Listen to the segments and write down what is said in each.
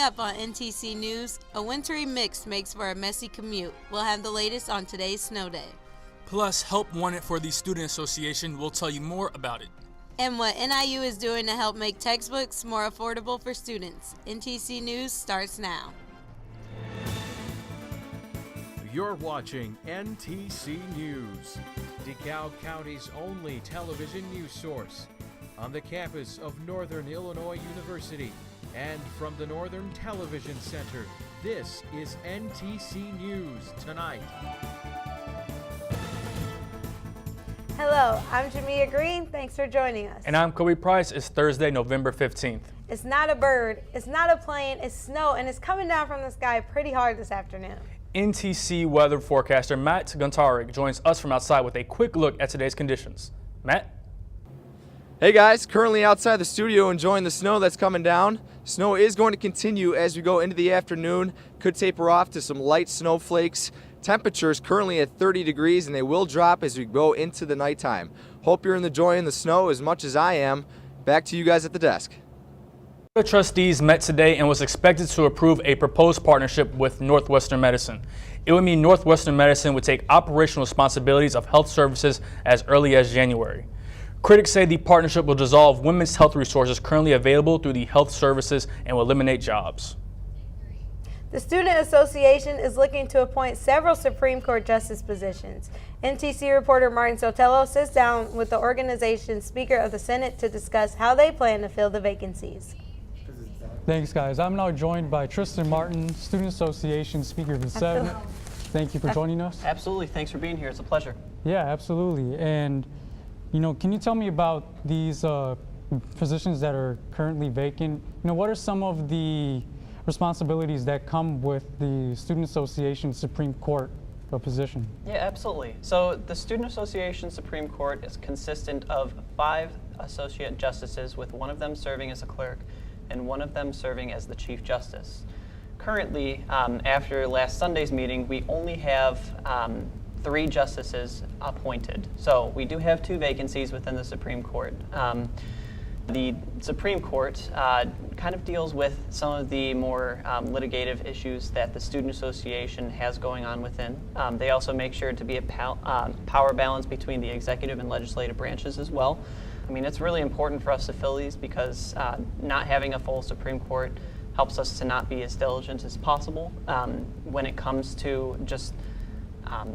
Up on NTC News, a wintry mix makes for a messy commute. We'll have the latest on today's snow day. Plus, help wanted for the Student Association. We'll tell you more about it. And what NIU is doing to help make textbooks more affordable for students. NTC News starts now. You're watching NTC News, DeKalb County's only television news source, on the campus of Northern Illinois University. And from the Northern Television Center, this is NTC News Tonight. Hello, I'm Jamia Green. Thanks for joining us. And I'm Kobe Price. It's Thursday, November 15th. It's not a bird, it's not a plane, it's snow, and it's coming down from the sky pretty hard this afternoon. NTC weather forecaster Matt Gontarik joins us from outside with a quick look at today's conditions. Matt? Hey guys, currently outside the studio enjoying the snow that's coming down. Snow is going to continue as we go into the afternoon. Could taper off to some light snowflakes. Temperatures currently at 30 degrees and they will drop as we go into the nighttime. Hope you're enjoying the snow as much as I am. Back to you guys at the desk. The trustees met today and was expected to approve a proposed partnership with Northwestern Medicine. It would mean Northwestern Medicine would take operational responsibilities of health services as early as January. Critics say the partnership will dissolve women's health resources currently available through the health services and will eliminate jobs. The Student Association is looking to appoint several Supreme Court justice positions. NTC reporter Martin Sotelo sits down with the organization's Speaker of the Senate to discuss how they plan to fill the vacancies. Thanks, guys. I'm now joined by Tristan Martin, Student Association Speaker of the Senate. Thank you for joining us. Absolutely. Thanks for being here. It's a pleasure. Yeah, absolutely. And can you tell me about these positions that are currently vacant? What are some of the responsibilities that come with the Student Association Supreme Court position? Yeah, absolutely. So the Student Association Supreme Court is consistent of 5 associate justices, with one of them serving as a clerk and one of them serving as the Chief Justice. Currently, after last Sunday's meeting, we only have 3 justices appointed. So we do have 2 vacancies within the Supreme Court. The Supreme Court kind of deals with some of the more litigative issues that the Student Association has going on within. They also make sure to be a power balance between the executive and legislative branches as well. I mean, it's really important for us to fill these because not having a full Supreme Court helps us to not be as diligent as possible when it comes to just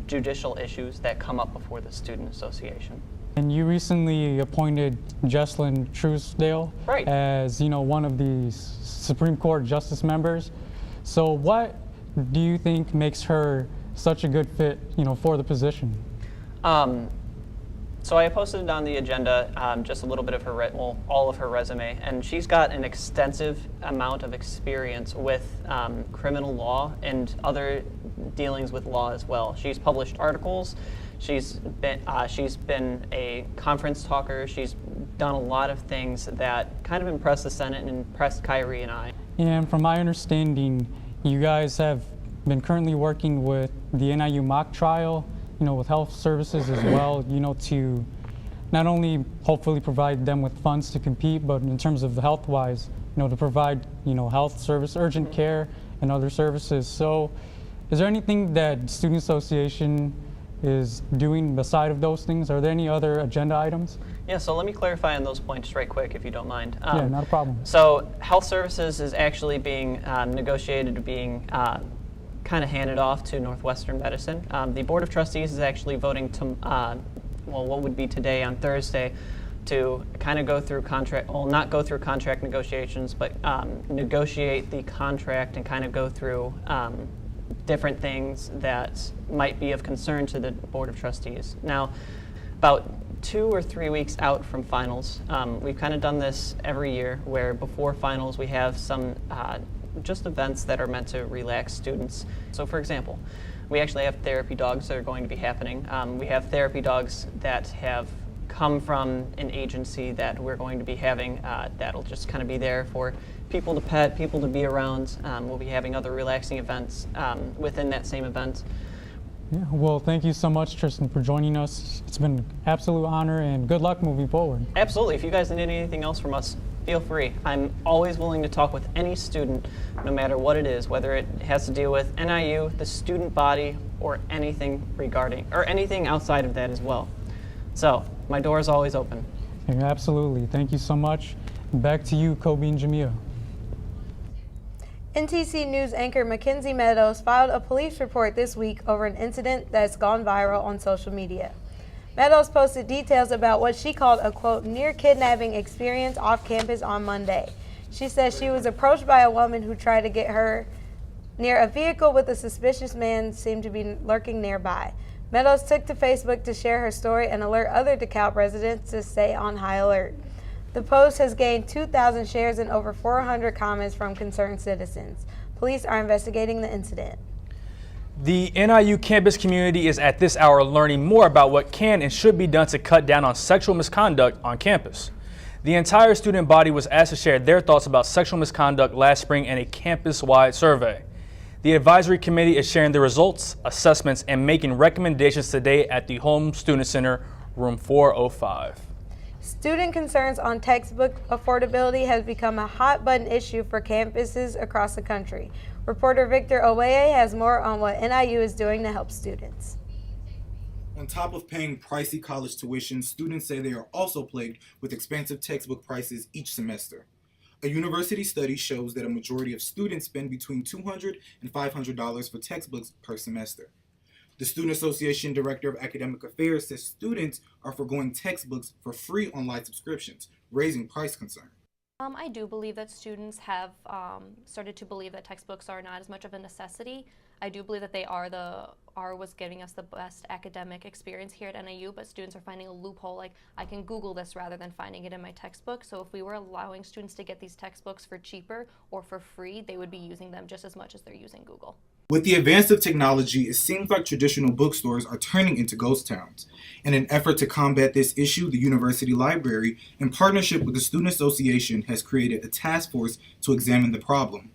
judicial issues that come up before the Student Association. And you recently appointed Jesslyn Truesdale as, one of the Supreme Court justice members. So what do you think makes her such a good fit, for the position? So I posted on the agenda just a little bit of her, all of her resume, and she's got an extensive amount of experience with criminal law and other dealings with law as well. She's published articles. She's been a conference talker. She's done a lot of things that kind of impressed the Senate and impressed Kyrie and I. And from my understanding, you guys have been currently working with the NIU mock trial, with health services as well, to not only hopefully provide them with funds to compete, but in terms of the health-wise, to provide, health service, urgent care, and other services. So is there anything that Student Association is doing beside of those things? Are there any other agenda items? Yeah, so let me clarify on those points right quick, if you don't mind. Yeah, not a problem. So health services is actually being negotiated, being kind of handed off to Northwestern Medicine. The Board of Trustees is actually voting to, what would be today on Thursday, to kind of go through not go through contract negotiations, but negotiate the contract and kind of go through different things that might be of concern to the Board of Trustees. Now, about 2 or 3 weeks out from finals, we've kind of done this every year, where before finals we have some just events that are meant to relax students. So for example, we actually have therapy dogs that are going to be happening. We have therapy dogs that have come from an agency that we're going to be having that'll just kind of be there for people to pet, people to be around. We'll be having other relaxing events within that same event. Yeah, well, thank you so much, Tristan, for joining us. It's been an absolute honor, and good luck moving forward. Absolutely. If you guys need anything else from us, feel free. I'm always willing to talk with any student, no matter what it is, whether it has to deal with NIU, the student body, or anything outside of that as well. So, my door is always open. Yeah, absolutely. Thank you so much. Back to you, Kobe and Jamia. NTC News anchor Mackenzie Meadows filed a police report this week over an incident that's gone viral on social media. Meadows posted details about what she called a, quote, near kidnapping experience off campus on Monday. She says she was approached by a woman who tried to get her near a vehicle with a suspicious man seemed to be lurking nearby. Meadows took to Facebook to share her story and alert other DeKalb residents to stay on high alert. The post has gained 2,000 shares and over 400 comments from concerned citizens. Police are investigating the incident. The NIU campus community is at this hour learning more about what can and should be done to cut down on sexual misconduct on campus. The entire student body was asked to share their thoughts about sexual misconduct last spring in a campus-wide survey. The advisory committee is sharing the results, assessments, and making recommendations today at the Home Student Center, room 405. Student concerns on textbook affordability has become a hot-button issue for campuses across the country. Reporter Victor Oweye has more on what NIU is doing to help students. On top of paying pricey college tuition, students say they are also plagued with expensive textbook prices each semester. A university study shows that a majority of students spend between $200 and $500 for textbooks per semester. The Student Association Director of Academic Affairs says students are forgoing textbooks for free online subscriptions, raising price concern. I do believe that students have started to believe that textbooks are not as much of a necessity. I do believe that they are what's giving us the best academic experience here at NIU, but students are finding a loophole, like I can Google this rather than finding it in my textbook. So if we were allowing students to get these textbooks for cheaper or for free, they would be using them just as much as they're using Google. With the advance of technology, it seems like traditional bookstores are turning into ghost towns. In an effort to combat this issue, the University Library, in partnership with the Student Association, has created a task force to examine the problem.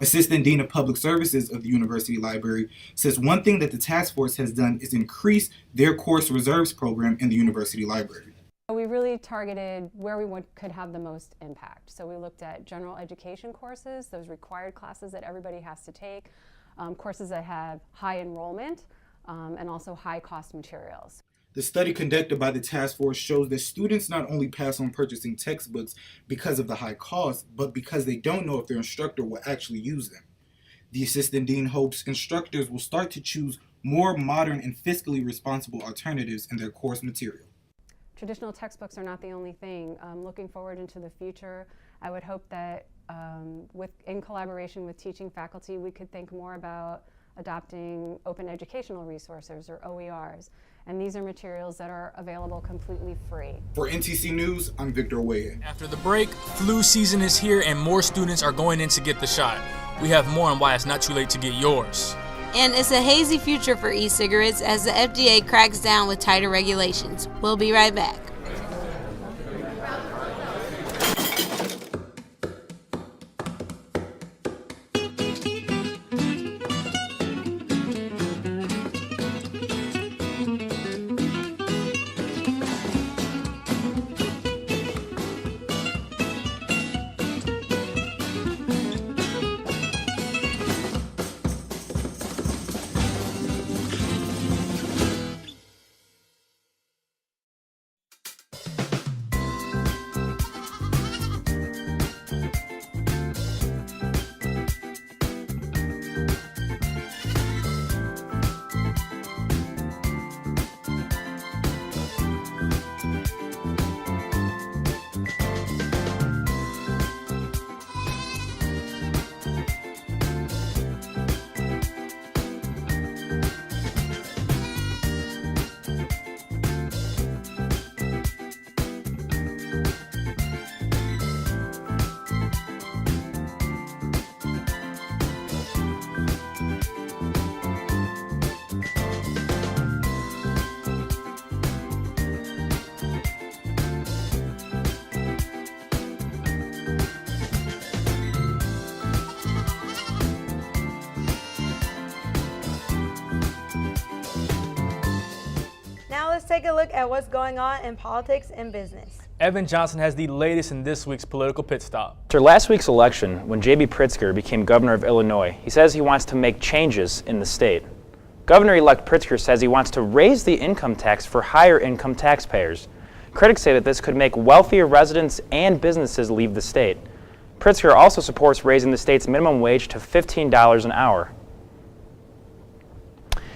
Assistant Dean of Public Services of the University Library says one thing that the task force has done is increase their course reserves program in the University Library. We really targeted where we could have the most impact. So we looked at general education courses, those required classes that everybody has to take, courses that have high enrollment, and also high cost materials. The study conducted by the task force shows that students not only pass on purchasing textbooks because of the high cost, but because they don't know if their instructor will actually use them. The assistant dean hopes instructors will start to choose more modern and fiscally responsible alternatives in their course material. Traditional textbooks are not the only thing. Looking forward into the future, I would hope that in collaboration with teaching faculty, we could think more about adopting open educational resources, or OERs. And these are materials that are available completely free. For NTC News, I'm Victor Oweye. After the break, flu season is here and more students are going in to get the shot. We have more on why it's not too late to get yours. And it's a hazy future for e-cigarettes as the FDA cracks down with tighter regulations. We'll be right back. Now let's take a look at what's going on in politics and business. Evan Johnson has the latest in this week's political pit stop. After last week's election, when J.B. Pritzker became governor of Illinois, he says he wants to make changes in the state. Governor-elect Pritzker says he wants to raise the income tax for higher-income taxpayers. Critics say that this could make wealthier residents and businesses leave the state. Pritzker also supports raising the state's minimum wage to $15 an hour.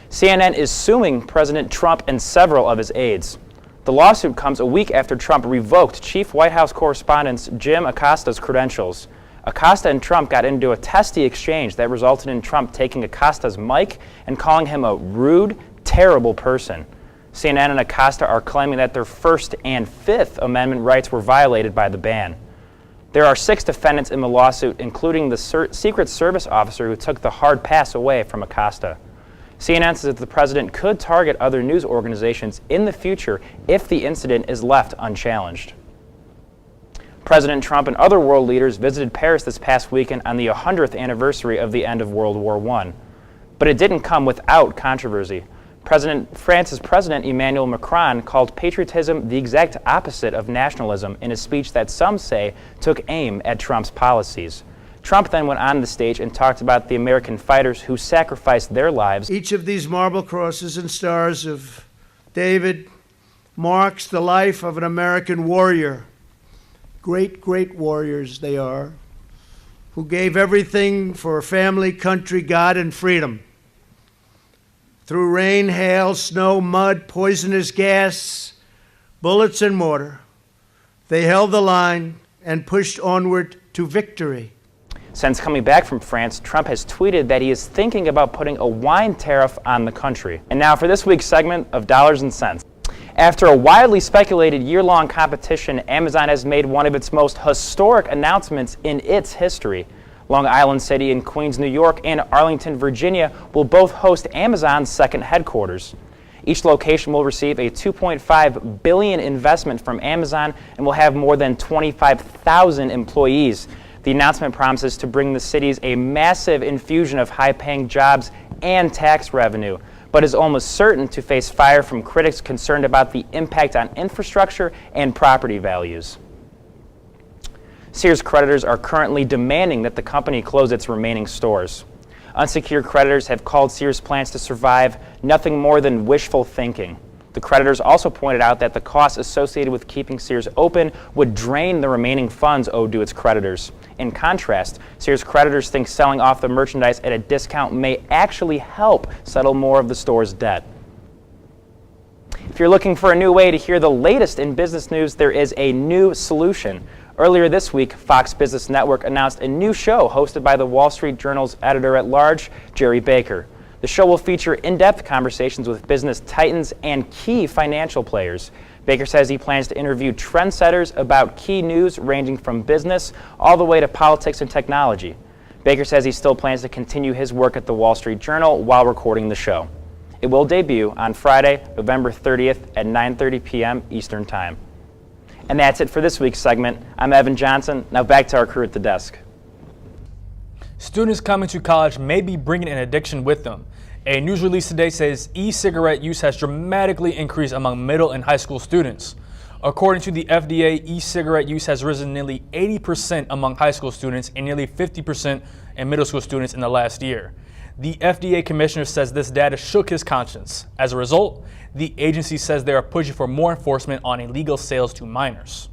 CNN is suing President Trump and several of his aides. The lawsuit comes a week after Trump revoked Chief White House correspondent Jim Acosta's credentials. Acosta and Trump got into a testy exchange that resulted in Trump taking Acosta's mic and calling him a rude, terrible person. CNN and Acosta are claiming that their First and Fifth Amendment rights were violated by the ban. There are 6 defendants in the lawsuit, including the Secret Service officer who took the hard pass away from Acosta. CNN says that the president could target other news organizations in the future if the incident is left unchallenged. President Trump and other world leaders visited Paris this past weekend on the 100th anniversary of the end of World War I. But it didn't come without controversy. France's President Emmanuel Macron called patriotism the exact opposite of nationalism in a speech that some say took aim at Trump's policies. Trump then went on the stage and talked about the American fighters who sacrificed their lives. Each of these marble crosses and stars of David marks the life of an American warrior. Great, great warriors they are, who gave everything for family, country, God, and freedom. Through rain, hail, snow, mud, poisonous gas, bullets, and mortar, they held the line and pushed onward to victory. Since coming back from France, Trump has tweeted that he is thinking about putting a wine tariff on the country. And now for this week's segment of Dollars and Cents. After a widely speculated year-long competition, Amazon has made one of its most historic announcements in its history. Long Island City in Queens, New York, and Arlington, Virginia will both host Amazon's second headquarters. Each location will receive a $2.5 billion investment from Amazon and will have more than 25,000 employees. The announcement promises to bring the cities a massive infusion of high-paying jobs and tax revenue, but is almost certain to face fire from critics concerned about the impact on infrastructure and property values. Sears creditors are currently demanding that the company close its remaining stores. Unsecured creditors have called Sears' plans to survive nothing more than wishful thinking. The creditors also pointed out that the costs associated with keeping Sears open would drain the remaining funds owed to its creditors. In contrast, Sears creditors think selling off the merchandise at a discount may actually help settle more of the store's debt. If you're looking for a new way to hear the latest in business news, there is a new solution. Earlier this week, Fox Business Network announced a new show hosted by the Wall Street Journal's editor-at-large, Jerry Baker. The show will feature in-depth conversations with business titans and key financial players. Baker says he plans to interview trendsetters about key news ranging from business all the way to politics and technology. Baker says he still plans to continue his work at the Wall Street Journal while recording the show. It will debut on Friday, November 30th at 9:30 p.m. Eastern Time. And that's it for this week's segment. I'm Evan Johnson. Now back to our crew at the desk. Students coming to college may be bringing an addiction with them. A news release today says e-cigarette use has dramatically increased among middle and high school students. According to the FDA, e-cigarette use has risen nearly 80% among high school students and nearly 50% in middle school students in the last year. The FDA commissioner says this data shook his conscience. As a result, the agency says they are pushing for more enforcement on illegal sales to minors.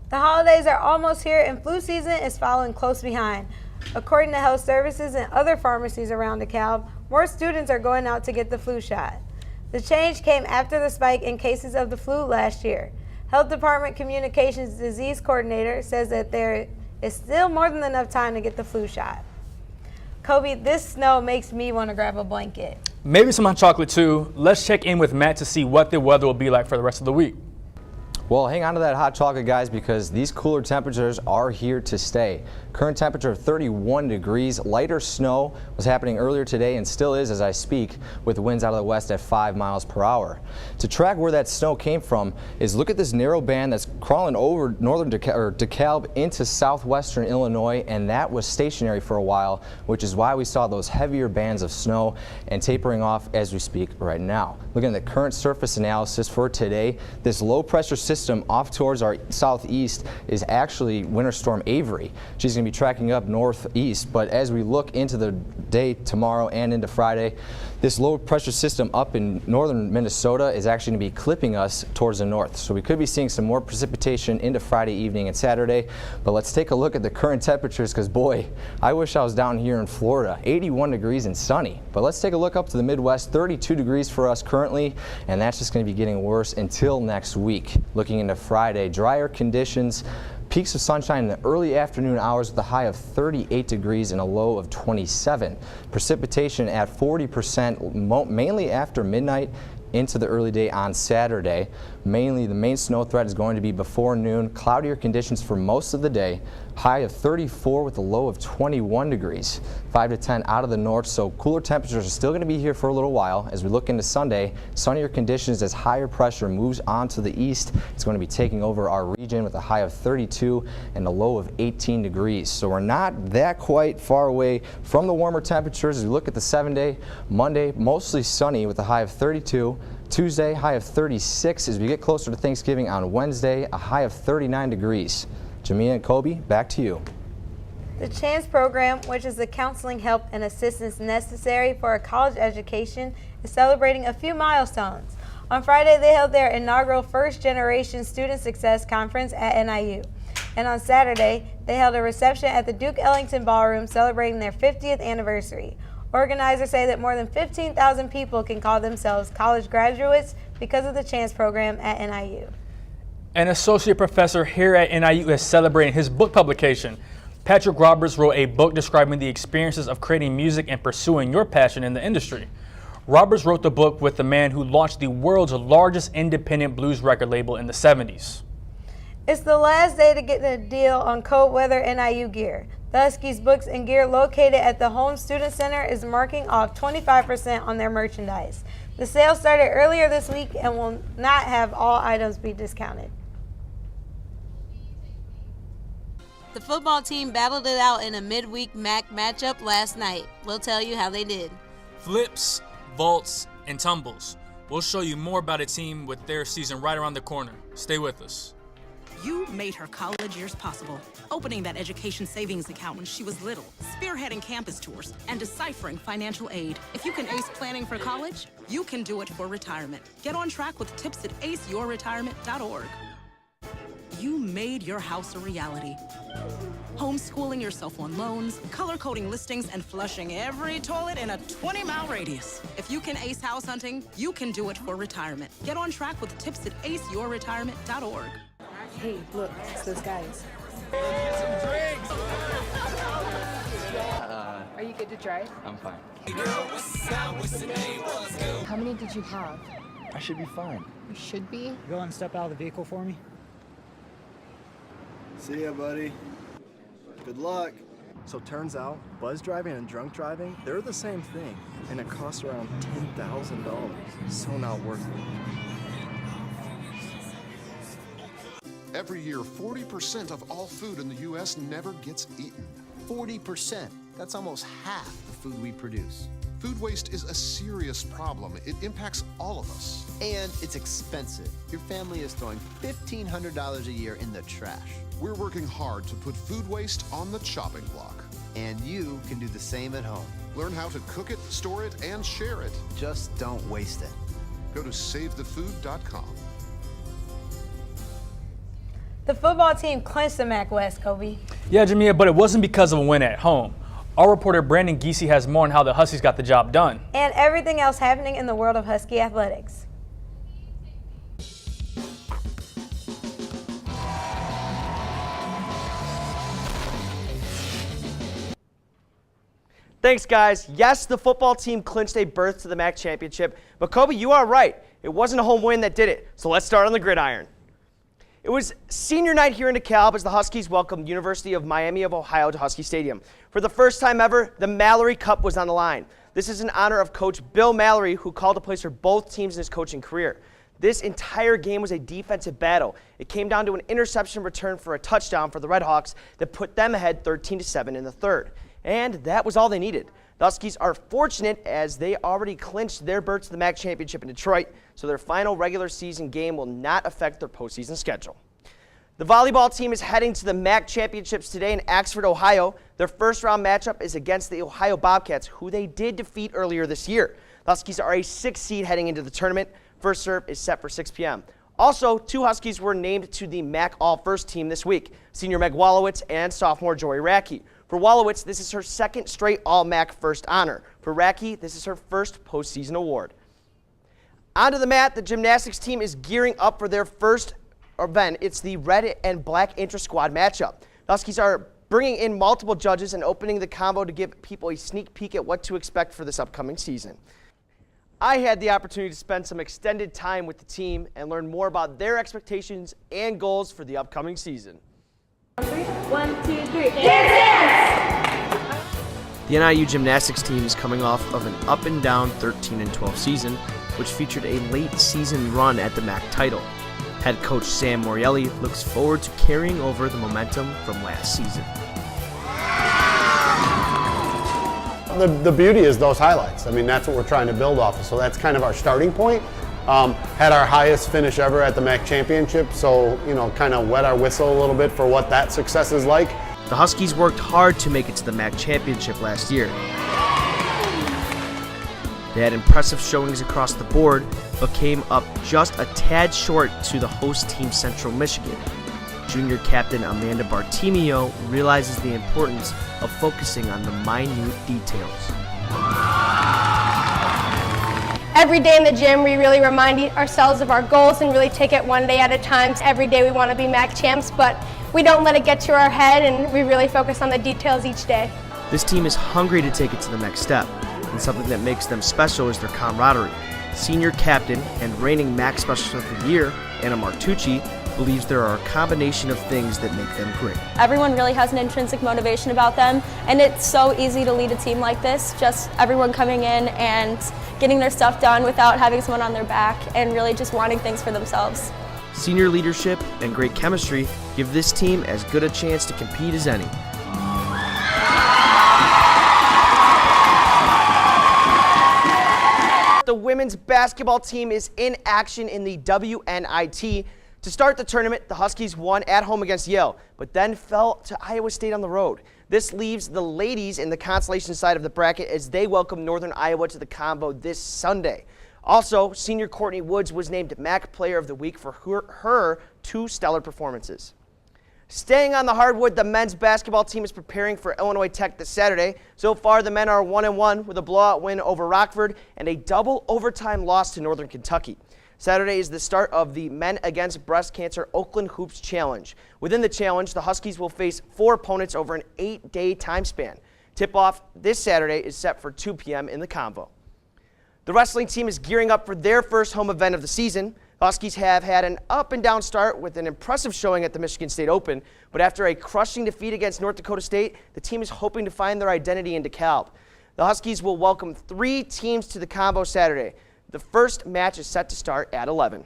The holidays are almost here and flu season is following close behind. According to health services and other pharmacies around DeKalb, more students are going out to get the flu shot. The change came after the spike in cases of the flu last year. Health Department Communications Disease Coordinator says that there is still more than enough time to get the flu shot. Kobe, this snow makes me want to grab a blanket. Maybe some hot chocolate too. Let's check in with Matt to see what the weather will be like for the rest of the week. Well, hang on to that hot chocolate, guys, because these cooler temperatures are here to stay. Current temperature of 31 degrees. Lighter snow was happening earlier today and still is as I speak, with winds out of the west at 5 miles per hour. To track where that snow came from is look at this narrow band that's crawling over northern DeKalb into southwestern Illinois, and that was stationary for a while, which is why we saw those heavier bands of snow and tapering off as we speak right now. Looking at the current surface analysis for today, this low pressure system system off towards our southeast is actually Winter Storm Avery. She's going to be tracking up northeast, but as we look into the day tomorrow and into Friday, this low pressure system up in northern Minnesota is actually going to be clipping us towards the north. So we could be seeing some more precipitation into Friday evening and Saturday. But let's take a look at the current temperatures, because boy, I wish I was down here in Florida. 81 degrees and sunny. But let's take a look up to the Midwest. 32 degrees for us currently, and that's just going to be getting worse until next week. Looking into Friday, drier conditions. Peaks of sunshine in the early afternoon hours with a high of 38 degrees and a low of 27. Precipitation at 40%, mainly after midnight into the early day on Saturday. Mainly the main snow threat is going to be before noon. Cloudier conditions for most of the day. High of 34 with a low of 21 degrees. 5 to 10 out of the north, so cooler temperatures are still going to be here for a little while. As we look into Sunday, sunnier conditions as higher pressure moves on to the east. It's going to be taking over our region with a high of 32 and a low of 18 degrees. So we're not that quite far away from the warmer temperatures. As we look at the 7-day, Monday, mostly sunny with a high of 32. Tuesday, high of 36. As we get closer to Thanksgiving on Wednesday, a high of 39 degrees. Jamia and Kobe, back to you. The CHANCE program, which is the counseling help and assistance necessary for a college education, is celebrating a few milestones. On Friday, they held their inaugural First Generation Student Success Conference at NIU. And on Saturday, they held a reception at the Duke Ellington Ballroom celebrating their 50th anniversary. Organizers say that more than 15,000 people can call themselves college graduates because of the CHANCE program at NIU. An associate professor here at NIU is celebrating his book publication. Patrick Roberts wrote a book describing the experiences of creating music and pursuing your passion in the industry. Roberts wrote the book with the man who launched the world's largest independent blues record label in the 70s. It's the last day to get a deal on cold weather NIU gear. The Huskies books and gear located at the Home Student Center is marking off 25% on their merchandise. The sale started earlier this week and will not have all items be discounted. The football team battled it out in a midweek MAC matchup last night. We'll tell you how they did. Flips, vaults, and tumbles. We'll show you more about a team with their season right around the corner. Stay with us. You made her college years possible, opening that education savings account when she was little, spearheading campus tours, and deciphering financial aid. If you can ace planning for college, you can do it for retirement. Get on track with tips at aceyourretirement.org. You made your house a reality. Homeschooling yourself on loans, color-coding listings, and flushing every toilet in a 20-mile radius. If you can ace house hunting, you can do it for retirement. Get on track with tips at aceyourretirement.org. Hey, look, it's those guys. Are you good to drive? I'm fine. How many did you have? I should be fine. You should be. Go and step out of the vehicle for me. See ya, buddy. Good luck. So turns out, buzz driving and drunk driving, they're the same thing, and it costs around $10,000. So not worth it. Every year, 40% of all food in the U.S. never gets eaten. 40%. That's almost half the food we produce. Food waste is a serious problem. It impacts all of us. And it's expensive. Your family is throwing $1,500 a year in the trash. We're working hard to put food waste on the chopping block. And you can do the same at home. Learn how to cook it, store it, and share it. Just don't waste it. Go to SaveTheFood.com. The football team clinched the MAC West, Kobe. Yeah, Jamia, but it wasn't because of a win at home. Our reporter Brandon Giese has more on how the Huskies got the job done. And everything else happening in the world of Husky athletics. Thanks, guys. Yes, the football team clinched a berth to the MAC championship, but Kobe, you are right. It wasn't a home win that did it, so let's start on the gridiron. It was senior night here in DeKalb as the Huskies welcomed University of Miami of Ohio to Husky Stadium. For the first time ever, the Mallory Cup was on the line. This is in honor of Coach Bill Mallory, who called the plays for both teams in his coaching career. This entire game was a defensive battle. It came down to an interception return for a touchdown for the Red Hawks that put them ahead 13-7 in the third. and that was all they needed. The Huskies are fortunate as they already clinched their berth to the MAC championship in Detroit, so their final regular season game will not affect their postseason schedule. The volleyball team is heading to the MAC championships today in Axford, Ohio. Their first round matchup is against the Ohio Bobcats, who they did defeat earlier this year. The Huskies are a 6th seed heading into the tournament. First serve is set for 6 p.m. Also, 2 Huskies were named to the MAC All-First team this week, senior Meg Wallowitz and sophomore Jory Racky. For Wallowitz, this is her 2nd straight All-MAC first honor. For Racky, this is her first postseason award. Onto the mat, the gymnastics team is gearing up for their first event. It's the red and black intra-squad matchup. The Huskies are bringing in multiple judges and opening the combo to give people a sneak peek at what to expect for this upcoming season. I had the opportunity to spend some extended time with the team and learn more about their expectations and goals for the upcoming season. 1, 2, 3, dance! The NIU gymnastics team is coming off of an up-and-down 13-12 season, which featured a late-season run at the MAC title. Head coach Sam Morielli looks forward to carrying over the momentum from last season. The beauty is those highlights. I mean, that's what we're trying to build off of. So that's kind of our starting point. Had our highest finish ever at the MAC championship, so, kind of wet our whistle a little bit for what that success is like. The Huskies worked hard to make it to the MAC championship last year. They had impressive showings across the board, but came up just a tad short to the host team Central Michigan. Junior captain Amanda Bartimeo realizes the importance of focusing on the minute details. Every day in the gym, we really remind ourselves of our goals and really take it one day at a time. Every day we want to be MAC champs, but we don't let it get to our head, and we really focus on the details each day. This team is hungry to take it to the next step, and something that makes them special is their camaraderie. Senior captain and reigning MAC Specialist of the Year, Anna Martucci, believes there are a combination of things that make them great. Everyone really has an intrinsic motivation about them, and it's so easy to lead a team like this, just everyone coming in and getting their stuff done without having someone on their back and really just wanting things for themselves. Senior leadership and great chemistry give this team as good a chance to compete as any. The women's basketball team is in action in the WNIT. To start the tournament, the Huskies won at home against Yale, but then fell to Iowa State on the road. This leaves the ladies in the consolation side of the bracket as they welcome Northern Iowa to the combo this Sunday. Also, senior Courtney Woods was named MAC Player of the Week for her 2 stellar performances. Staying on the hardwood, the men's basketball team is preparing for Illinois Tech this Saturday. So far, the men are 1-1 with a blowout win over Rockford and a double overtime loss to Northern Kentucky. Saturday is the start of the Men Against Breast Cancer Oakland Hoops Challenge. Within the challenge, the Huskies will face 4 opponents over an 8-day time span. Tip-off this Saturday is set for 2 p.m. in the Convo. The wrestling team is gearing up for their first home event of the season. The Huskies have had an up-and-down start with an impressive showing at the Michigan State Open, but after a crushing defeat against North Dakota State, the team is hoping to find their identity in DeKalb. The Huskies will welcome 3 teams to the Convo Saturday. The first match is set to start at 11.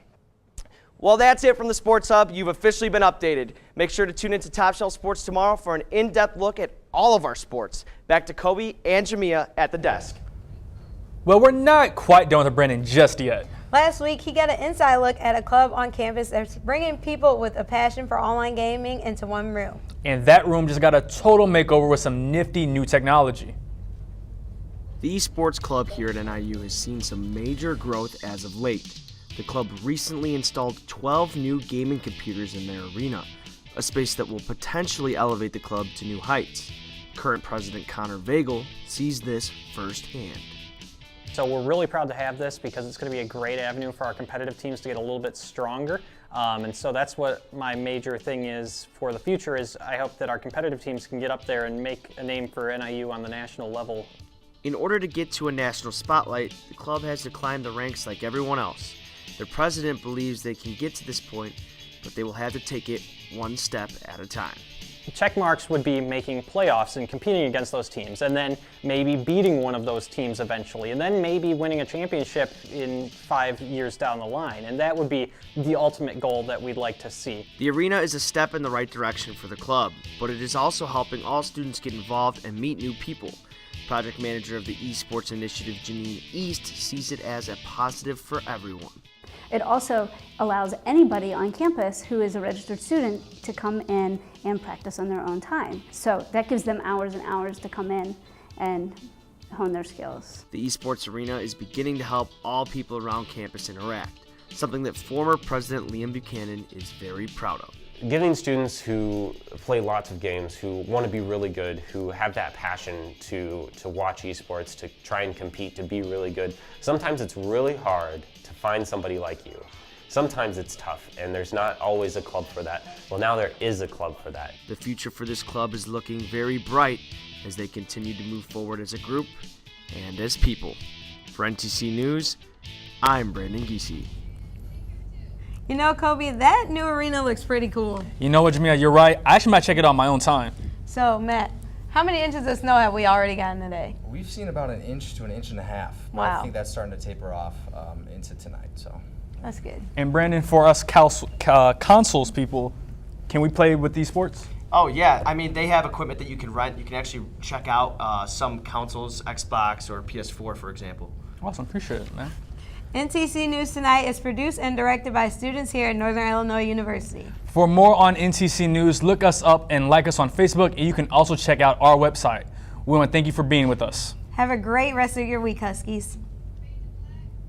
Well, that's it from the Sports Hub. You've officially been updated. Make sure to tune into Top Shelf Sports tomorrow for an in-depth look at all of our sports. Back to Kobe and Jamia at the desk. Well, we're not quite done with Brandon just yet. Last week, he got an inside look at a club on campus that's bringing people with a passion for online gaming into one room. And that room just got a total makeover with some nifty new technology. The esports club here at NIU has seen some major growth as of late. The club recently installed 12 new gaming computers in their arena, a space that will potentially elevate the club to new heights. Current president Connor Vagel sees this firsthand. So we're really proud to have this because it's going to be a great avenue for our competitive teams to get a little bit stronger. And so that's what my major thing is for the future is I hope that our competitive teams can get up there and make a name for NIU on the national level. In order to get to a national spotlight, the club has to climb the ranks like everyone else. Their president believes they can get to this point, but they will have to take it one step at a time. check marks would be making playoffs and competing against those teams, and then maybe beating one of those teams eventually, and then maybe winning a championship in 5 years down the line. And that would be the ultimate goal that we'd like to see. The arena is a step in the right direction for the club, but it is also helping all students get involved and meet new people. Project manager of the esports initiative, Janine East, sees it as a positive for everyone. It also allows anybody on campus who is a registered student to come in and practice on their own time. So that gives them hours and hours to come in and hone their skills. The esports arena is beginning to help all people around campus interact, something that former President Liam Buchanan is very proud of. Giving students who play lots of games, who want to be really good, who have that passion to watch esports, to try and compete, to be really good, sometimes it's really hard to find somebody like you. Sometimes it's tough, and there's not always a club for that. Well, now there is a club for that. The future for this club is looking very bright as they continue to move forward as a group and as people. For NTC News, I'm Brandon Giese. You know, Kobe, that new arena looks pretty cool. You know what, Jamia, you're right. I actually might check it out on my own time. So, Matt, how many inches of snow have we already gotten today? We've seen about 1 inch to 1.5 inches. Wow. I think that's starting to taper off into tonight. So that's good. And Brandon, for us consoles people, can we play with these sports? Oh yeah, I mean they have equipment that you can rent. You can actually check out some consoles, Xbox or PS4 for example. Awesome, appreciate it, man. NTC News Tonight is produced and directed by students here at Northern Illinois University. For more on NTC News, look us up and like us on Facebook, and you can also check out our website. We want to thank you for being with us. Have a great rest of your week, Huskies.